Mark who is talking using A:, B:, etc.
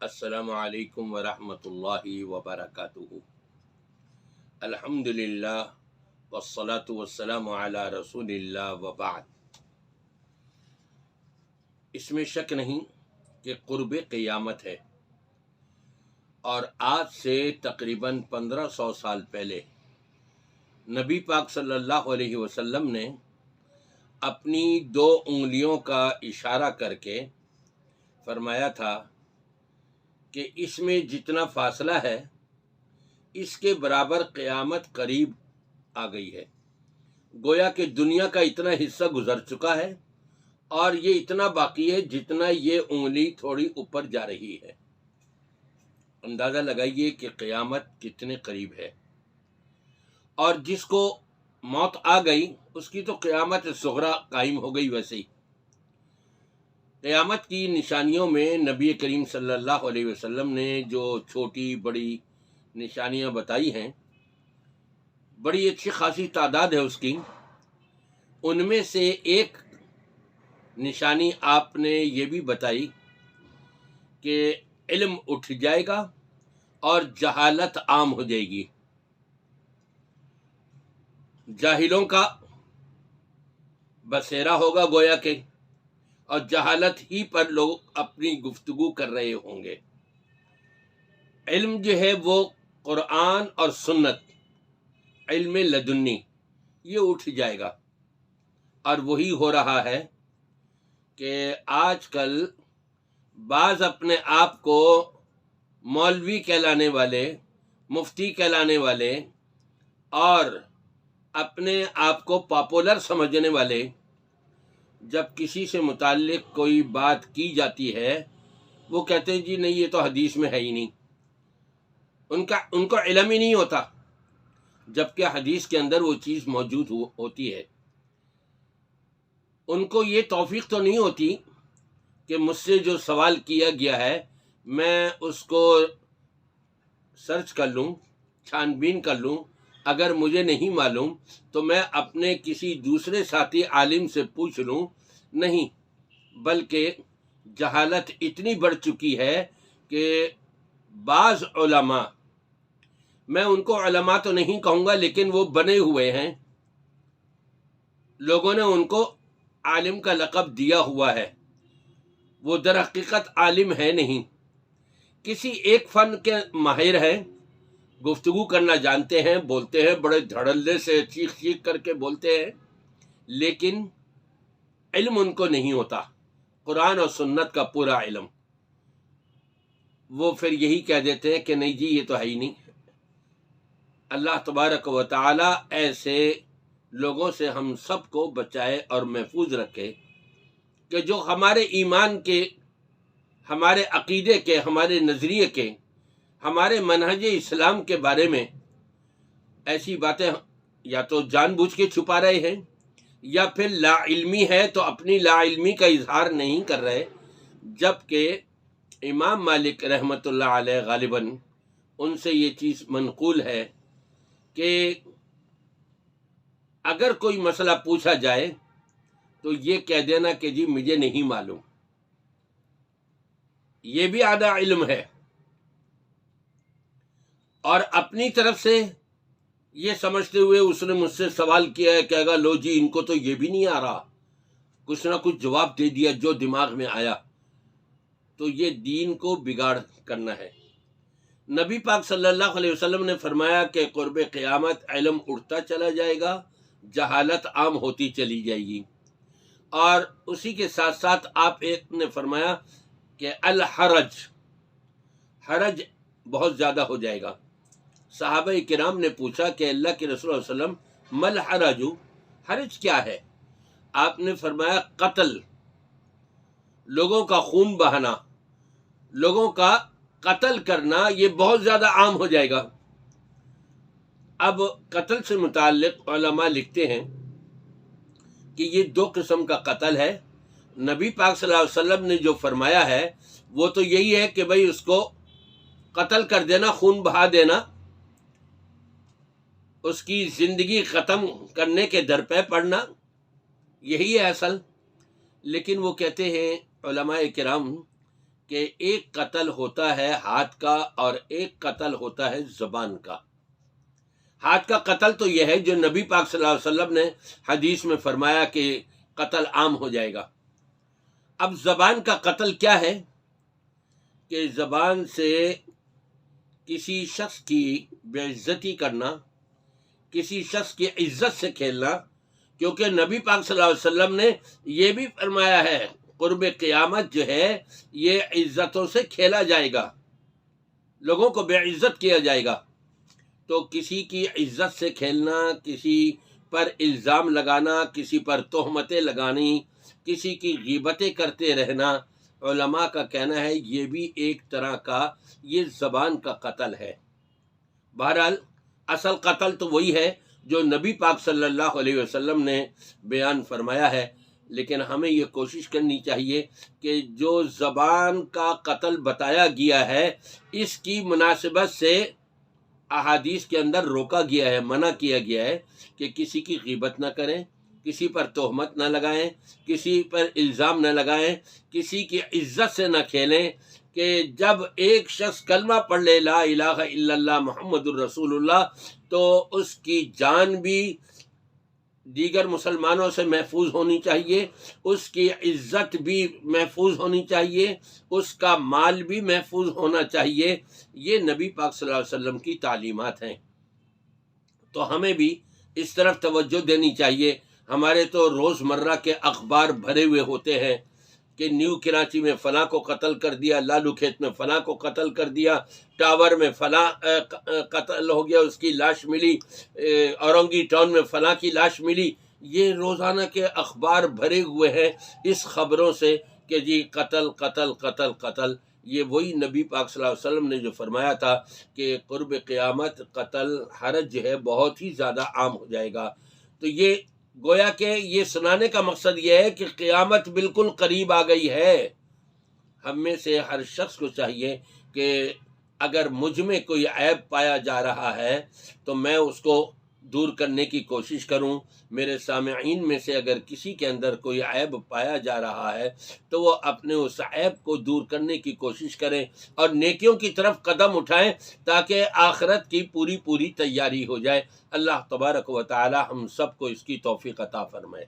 A: السلام علیکم ورحمۃ اللہ وبرکاتہ۔ الحمدللہ والصلاة والسلام علی رسول اللہ وبعد۔ اس میں شک نہیں کہ قرب قیامت ہے، اور آج سے تقریباً 1500 سال پہلے نبی پاک صلی اللہ علیہ وسلم نے اپنی 2 انگلیوں کا اشارہ کر کے فرمایا تھا کہ اس میں جتنا فاصلہ ہے اس کے برابر قیامت قریب آ گئی ہے۔ گویا کہ دنیا کا اتنا حصہ گزر چکا ہے اور یہ اتنا باقی ہے جتنا یہ انگلی تھوڑی اوپر جا رہی ہے۔ اندازہ لگائیے کہ قیامت کتنے قریب ہے، اور جس کو موت آ گئی اس کی تو قیامت صغریٰ قائم ہو گئی۔ ویسے ہی قیامت کی نشانیوں میں نبی کریم صلی اللہ علیہ وسلم نے جو چھوٹی بڑی نشانیاں بتائی ہیں، بڑی اچھی خاصی تعداد ہے اس کی۔ ان میں سے ایک نشانی آپ نے یہ بھی بتائی کہ علم اٹھ جائے گا اور جہالت عام ہو جائے گی۔ جاہلوں کا بسیرا ہوگا گویا کہ، اور جہالت ہی پر لوگ اپنی گفتگو کر رہے ہوں گے۔ علم جو ہے وہ قرآن اور سنت، علم لدنی، یہ اٹھ جائے گا۔ اور وہی ہو رہا ہے کہ آج کل بعض اپنے آپ کو مولوی کہلانے والے، مفتی کہلانے والے، اور اپنے آپ کو پاپولر سمجھنے والے، جب کسی سے متعلق کوئی بات کی جاتی ہے وہ کہتے ہیں جی نہیں، یہ تو حدیث میں ہے ہی نہیں۔ ان کو علم ہی نہیں ہوتا، جبکہ حدیث کے اندر وہ چیز موجود ہوتی ہے۔ ان کو یہ توفیق تو نہیں ہوتی کہ مجھ سے جو سوال کیا گیا ہے میں اس کو سرچ کر لوں، چھان بین کر لوں، اگر مجھے نہیں معلوم تو میں اپنے کسی دوسرے ساتھی عالم سے پوچھ لوں۔ نہیں، بلکہ جہالت اتنی بڑھ چکی ہے کہ بعض علماء، میں ان کو علماء تو نہیں کہوں گا لیکن وہ بنے ہوئے ہیں، لوگوں نے ان کو عالم کا لقب دیا ہوا ہے، وہ در حقیقت عالم ہے نہیں، کسی ایک فن کے ماہر ہیں، گفتگو کرنا جانتے ہیں، بولتے ہیں بڑے دھڑلے سے، چیخ چیخ کر کے بولتے ہیں، لیکن علم ان کو نہیں ہوتا، قرآن اور سنت کا پورا علم۔ وہ پھر یہی کہہ دیتے ہیں کہ نہیں جی یہ تو ہے ہی نہیں۔ اللہ تبارک و تعالی ایسے لوگوں سے ہم سب کو بچائے اور محفوظ رکھے کہ جو ہمارے ایمان کے، ہمارے عقیدے کے، ہمارے نظریے کے، ہمارے منہج اسلام کے بارے میں ایسی باتیں یا تو جان بوجھ کے چھپا رہے ہیں، یا پھر لا علمی ہے تو اپنی لا علمی کا اظہار نہیں کر رہے۔ جبکہ امام مالک رحمۃ اللہ علیہ غالباً ان سے یہ چیز منقول ہے کہ اگر کوئی مسئلہ پوچھا جائے تو یہ کہہ دینا کہ جی مجھے نہیں معلوم، یہ بھی آدھا علم ہے۔ اور اپنی طرف سے یہ سمجھتے ہوئے اس نے مجھ سے سوال کیا ہے، کہے گا لو جی ان کو تو یہ بھی نہیں آ رہا، کچھ نہ کچھ جواب دے دیا جو دماغ میں آیا۔ تو یہ دین کو بگاڑ کرنا ہے۔ نبی پاک صلی اللہ علیہ وسلم نے فرمایا کہ قرب قیامت علم اٹھتا چلا جائے گا، جہالت عام ہوتی چلی جائے گی۔ اور اسی کے ساتھ ساتھ آپ ایک نے فرمایا کہ الحرج، حرج بہت زیادہ ہو جائے گا۔ صحابہ کرام نے پوچھا کہ اللہ کے رسول صلی اللہ علیہ وسلم مل حرج، حرج کیا ہے؟ آپ نے فرمایا قتل، لوگوں کا خون بہانا، لوگوں کا قتل کرنا، یہ بہت زیادہ عام ہو جائے گا۔ اب قتل سے متعلق علماء لکھتے ہیں کہ یہ 2 قسم کا قتل ہے۔ نبی پاک صلی اللہ علیہ وسلم نے جو فرمایا ہے وہ تو یہی ہے کہ بھئی اس کو قتل کر دینا، خون بہا دینا، اس کی زندگی ختم کرنے کے در پہ پڑنا، یہی ہے اصل۔ لیکن وہ کہتے ہیں علماء کرام کہ ایک قتل ہوتا ہے ہاتھ کا اور ایک قتل ہوتا ہے زبان کا۔ ہاتھ کا قتل تو یہ ہے جو نبی پاک صلی اللہ علیہ وسلم نے حدیث میں فرمایا کہ قتل عام ہو جائے گا۔ اب زبان کا قتل کیا ہے کہ زبان سے کسی شخص کی بے عزتی کرنا، کسی شخص کی عزت سے کھیلنا، کیونکہ نبی پاک صلی اللہ علیہ وسلم نے یہ بھی فرمایا ہے قرب قیامت جو ہے یہ عزتوں سے کھیلا جائے گا، لوگوں کو بے عزت کیا جائے گا۔ تو کسی کی عزت سے کھیلنا، کسی پر الزام لگانا، کسی پر تہمتیں لگانی، کسی کی غیبتیں کرتے رہنا، علماء کا کہنا ہے یہ بھی ایک طرح کا یہ زبان کا قتل ہے۔ بہرحال اصل قتل تو وہی ہے جو نبی پاک صلی اللہ علیہ وسلم نے بیان فرمایا ہے، لیکن ہمیں یہ کوشش کرنی چاہیے کہ جو زبان کا قتل بتایا گیا ہے اس کی مناسبت سے احادیث کے اندر روکا گیا ہے، منع کیا گیا ہے کہ کسی کی غیبت نہ کریں، کسی پر تہمت نہ لگائیں، کسی پر الزام نہ لگائیں، کسی کی عزت سے نہ کھیلیں، کہ جب ایک شخص کلمہ پڑھ لے لا الہ الا اللہ محمد الرسول اللہ تو اس کی جان بھی دیگر مسلمانوں سے محفوظ ہونی چاہیے، اس کی عزت بھی محفوظ ہونی چاہیے، اس کا مال بھی محفوظ ہونا چاہیے۔ یہ نبی پاک صلی اللہ علیہ وسلم کی تعلیمات ہیں، تو ہمیں بھی اس طرف توجہ دینی چاہیے۔ ہمارے تو روزمرہ کے اخبار بھرے ہوئے ہوتے ہیں کہ نیو کراچی میں فلاں کو قتل کر دیا، لالو کھیت میں فلاں کو قتل کر دیا، ٹاور میں فلاں قتل ہو گیا، اس کی لاش ملی، اورنگی ٹاؤن میں فلاں کی لاش ملی۔ یہ روزانہ کے اخبار بھرے ہوئے ہیں اس خبروں سے کہ جی قتل قتل قتل قتل۔ یہ وہی نبی پاک صلی اللہ علیہ وسلم نے جو فرمایا تھا کہ قرب قیامت قتل حرج جو ہے بہت ہی زیادہ عام ہو جائے گا۔ تو یہ گویا کہ یہ سنانے کا مقصد یہ ہے کہ قیامت بالکل قریب آ گئی ہے۔ ہم میں سے ہر شخص کو چاہیے کہ اگر مجھ میں کوئی عیب پایا جا رہا ہے تو میں اس کو دور کرنے کی کوشش کروں۔ میرے سامعین میں سے اگر کسی کے اندر کوئی عیب پایا جا رہا ہے تو وہ اپنے اس عیب کو دور کرنے کی کوشش کریں اور نیکیوں کی طرف قدم اٹھائیں تاکہ آخرت کی پوری تیاری ہو جائے۔ اللہ تبارک و تعالی ہم سب کو اس کی توفیق عطا فرمائے۔